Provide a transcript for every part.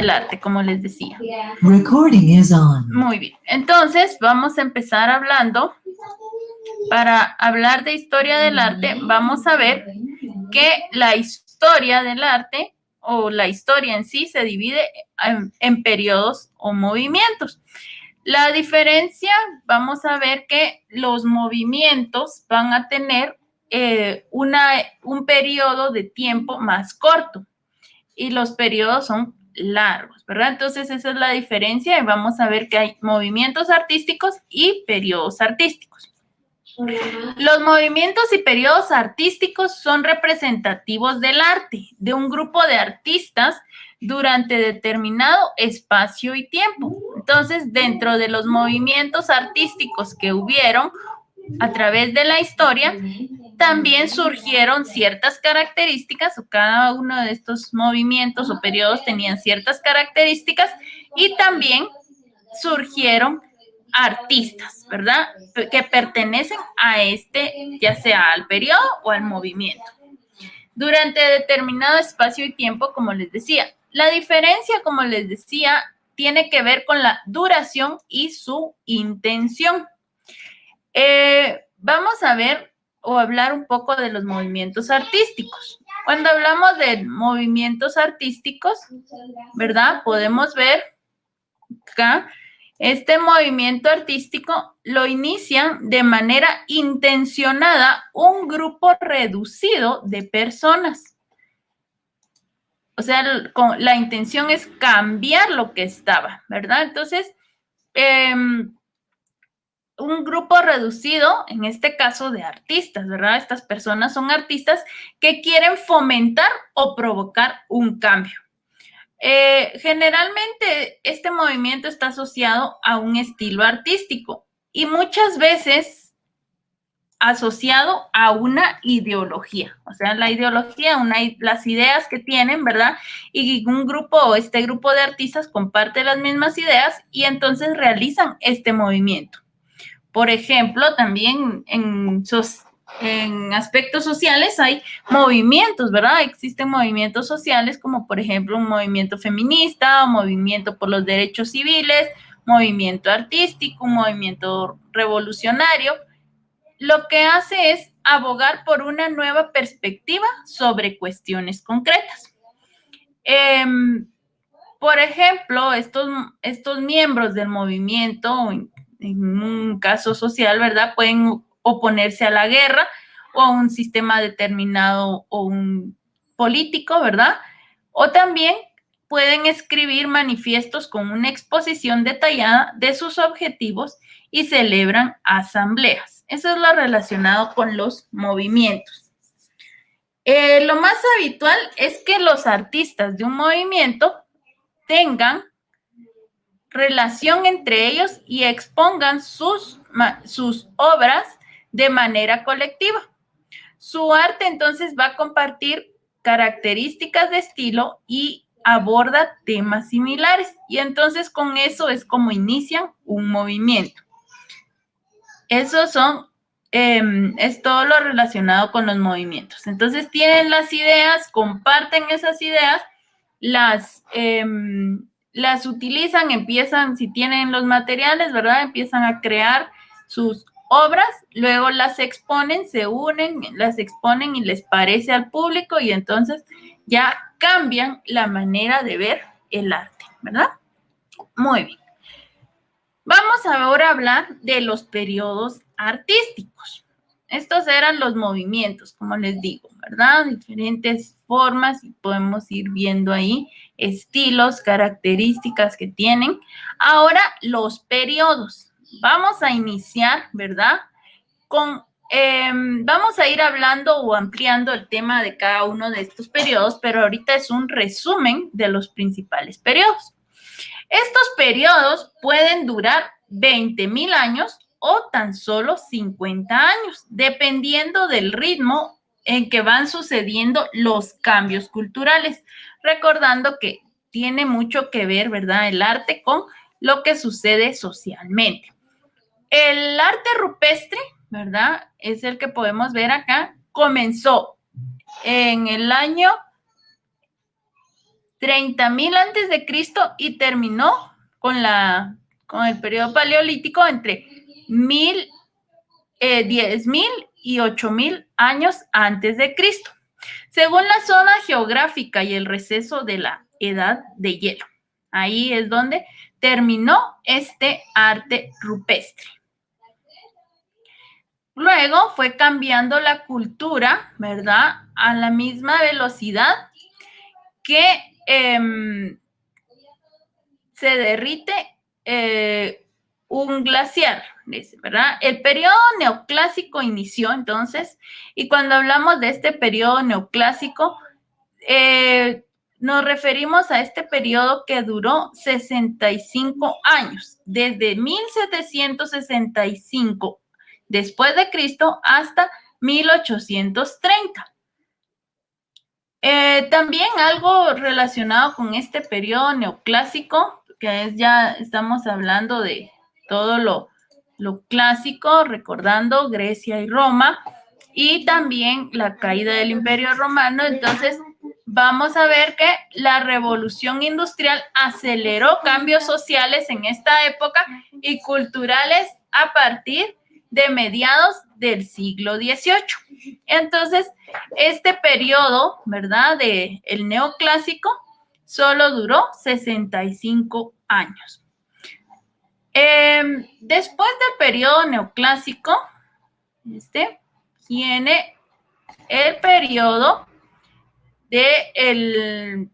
del arte, como les decía. Recording is on. Muy bien. Entonces, vamos a empezar hablando. Para hablar de historia del arte, vamos a ver que la historia del arte o la historia en sí se divide en periodos o movimientos. La diferencia, vamos a ver que los movimientos van a tener un periodo de tiempo más corto y los periodos son largos, ¿verdad? Entonces esa es la diferencia y vamos a ver que hay movimientos artísticos y periodos artísticos. Los movimientos y periodos artísticos son representativos del arte, de un grupo de artistas durante determinado espacio y tiempo. Entonces, dentro de los movimientos artísticos que hubieron a través de la historia, también surgieron ciertas características, o cada uno de estos movimientos o periodos tenían ciertas características, y también surgieron artistas, ¿verdad? Que pertenecen a ya sea al periodo o al movimiento. Durante determinado espacio y tiempo, como les decía. La diferencia, como les decía, tiene que ver con la duración y su intención. Vamos a ver o hablar un poco de los movimientos artísticos. Cuando hablamos de movimientos artísticos, ¿verdad? Podemos ver acá, este movimiento artístico lo inicia de manera intencionada un grupo reducido de personas. O sea, la intención es cambiar lo que estaba, ¿verdad? Entonces, un grupo reducido, en este caso de artistas, ¿verdad? Estas personas son artistas que quieren fomentar o provocar un cambio. Generalmente este movimiento está asociado a un estilo artístico y muchas veces asociado a una ideología, o sea, la ideología, las ideas que tienen, ¿verdad? Y un grupo o este grupo de artistas comparte las mismas ideas y entonces realizan este movimiento. Por ejemplo, también en aspectos sociales hay movimientos, ¿verdad? Existen movimientos sociales como, por ejemplo, un movimiento feminista, un movimiento por los derechos civiles, movimiento artístico, un movimiento revolucionario. Lo que hace es abogar por una nueva perspectiva sobre cuestiones concretas. Por ejemplo, estos miembros del movimiento, en un caso social, ¿verdad? Pueden oponerse a la guerra o a un sistema determinado o un político, ¿verdad? O también pueden escribir manifiestos con una exposición detallada de sus objetivos y celebran asambleas. Eso es lo relacionado con los movimientos. Lo más habitual es que los artistas de un movimiento tengan relación entre ellos y expongan sus obras de manera colectiva. Su arte entonces va a compartir características de estilo y aborda temas similares. Y entonces con eso es como inician un movimiento. Esos son, es todo lo relacionado con los movimientos. Entonces tienen las ideas, comparten esas ideas, las utilizan, empiezan, si tienen los materiales, ¿verdad? Empiezan a crear sus obras, luego las exponen, se unen, las exponen y les parece al público y entonces ya cambian la manera de ver el arte, ¿verdad? Muy bien. Vamos ahora a hablar de los periodos artísticos. Estos eran los movimientos, como les digo, ¿verdad? Diferentes formas y podemos ir viendo ahí estilos, características que tienen. Ahora, los periodos. Vamos a iniciar, ¿verdad? Vamos a ir hablando o ampliando el tema de cada uno de estos periodos, pero ahorita es un resumen de los principales periodos. Estos periodos pueden durar 20,000 años o tan solo 50 años, dependiendo del ritmo en que van sucediendo los cambios culturales. Recordando que tiene mucho que ver, ¿verdad?, el arte con lo que sucede socialmente. El arte rupestre, ¿verdad?, es el que podemos ver acá, comenzó en el año 30.000 antes de Cristo y terminó con el periodo paleolítico entre 10.000 y 8.000 años antes de Cristo, según la zona geográfica y el receso de la edad de hielo. Ahí es donde terminó este arte rupestre. Luego fue cambiando la cultura, ¿verdad? A la misma velocidad que se derrite un glaciar, ¿verdad? El periodo neoclásico inició entonces, y cuando hablamos de este periodo neoclásico, nos referimos a este periodo que duró 65 años, desde 1765 después de Cristo hasta 1830. También algo relacionado con este periodo neoclásico, que es ya estamos hablando de todo lo clásico, recordando Grecia y Roma, y también la caída del Imperio Romano. Entonces, vamos a ver que la revolución industrial aceleró cambios sociales en esta época y culturales a partir de mediados del siglo XVIII. Entonces, este periodo, ¿verdad?, del neoclásico solo duró 65 años. Después del periodo neoclásico, viene el periodo del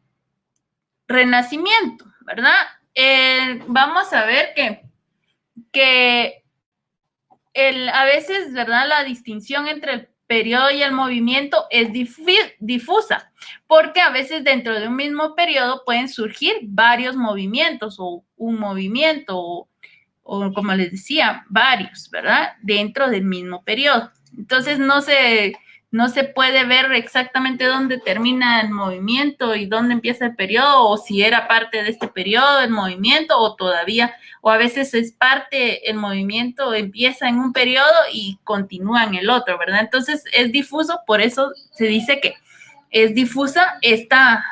Renacimiento, ¿verdad? Vamos a ver que a veces, ¿verdad?, la distinción entre el periodo y el movimiento es difusa, porque a veces dentro de un mismo periodo pueden surgir varios movimientos o un movimiento o como les decía, varios, ¿verdad?, dentro del mismo periodo. Entonces no se puede ver exactamente dónde termina el movimiento y dónde empieza el periodo, o si era parte de este periodo el movimiento, o todavía, o a veces es parte, el movimiento empieza en un periodo y continúa en el otro, ¿verdad? Entonces es difuso, por eso se dice que es difusa esta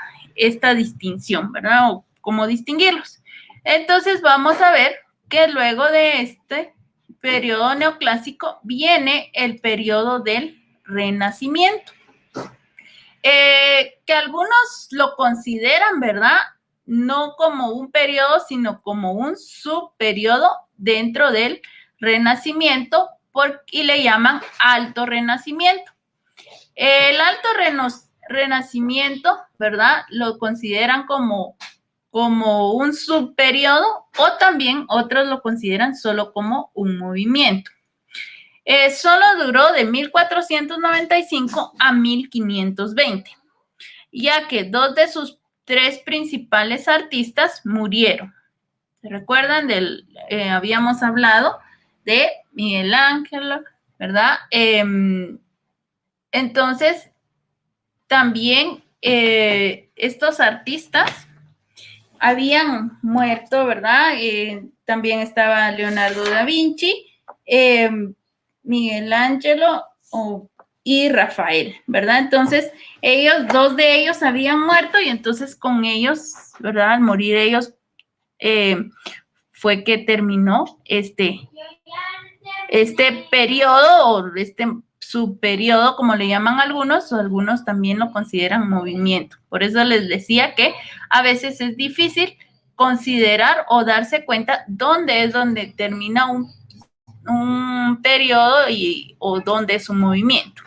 distinción, ¿verdad? O cómo distinguirlos. Entonces vamos a ver que luego de este periodo neoclásico viene el periodo del Renacimiento, que algunos lo consideran, ¿verdad?, no como un periodo, sino como un subperiodo dentro del Renacimiento, y le llaman Alto Renacimiento. El Alto Renacimiento, ¿verdad?, lo consideran como un subperiodo, o también otros lo consideran solo como un movimiento. Solo duró de 1495 a 1520, ya que dos de sus tres principales artistas murieron. ¿Se recuerdan? Habíamos hablado de Miguel Ángel, ¿verdad? Entonces, también estos artistas habían muerto, ¿verdad? También estaba Leonardo da Vinci, Miguel Ángelo y Rafael, ¿verdad? Entonces, dos de ellos habían muerto, y entonces con ellos, ¿verdad?, al morir ellos, fue que terminó este periodo, o este subperiodo, como le llaman algunos, o algunos también lo consideran movimiento. Por eso les decía que a veces es difícil considerar o darse cuenta dónde es donde termina un periodo o dónde es un movimiento.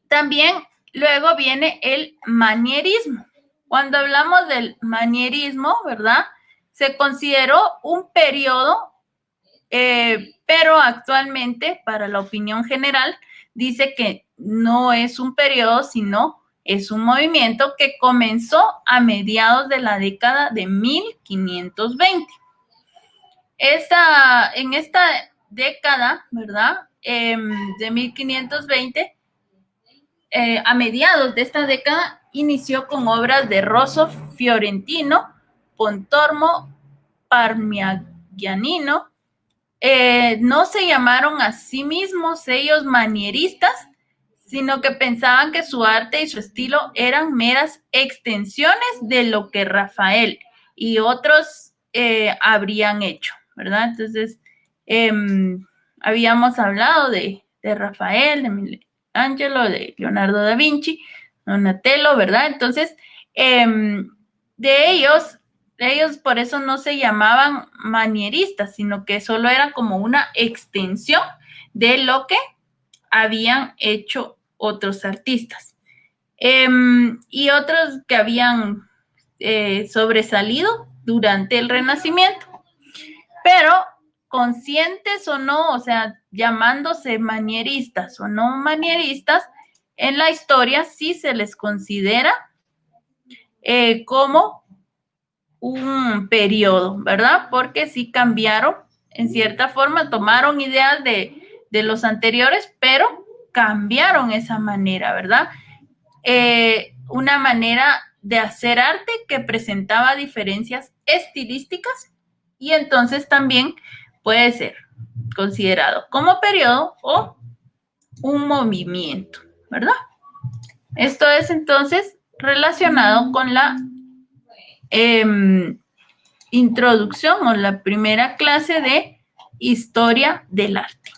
También luego viene el manierismo. Cuando hablamos del manierismo, ¿verdad?, se consideró un periodo, pero actualmente, para la opinión general, dice que no es un periodo, sino es un movimiento que comenzó a mediados de la década de 1520. En esta década, ¿verdad?, de 1520, a mediados de esta década, inició con obras de Rosso Fiorentino, Pontormo, Parmigianino. No se llamaron a sí mismos ellos manieristas, sino que pensaban que su arte y su estilo eran meras extensiones de lo que Rafael y otros habrían hecho, ¿verdad? Entonces, habíamos hablado de Rafael, de Michelangelo, de Leonardo da Vinci, Donatello, ¿verdad? Entonces, de ellos por eso no se llamaban manieristas, sino que solo era como una extensión de lo que habían hecho otros artistas. Y otros que habían sobresalido durante el Renacimiento. Pero conscientes o no, o sea, llamándose manieristas o no manieristas, en la historia sí se les considera como un periodo, ¿verdad? Porque sí cambiaron, en cierta forma, tomaron ideas de los anteriores, pero cambiaron esa manera, ¿verdad? Una manera de hacer arte que presentaba diferencias estilísticas y entonces también puede ser considerado como periodo o un movimiento, ¿verdad? Esto es entonces relacionado con la introducción o la primera clase de historia del arte.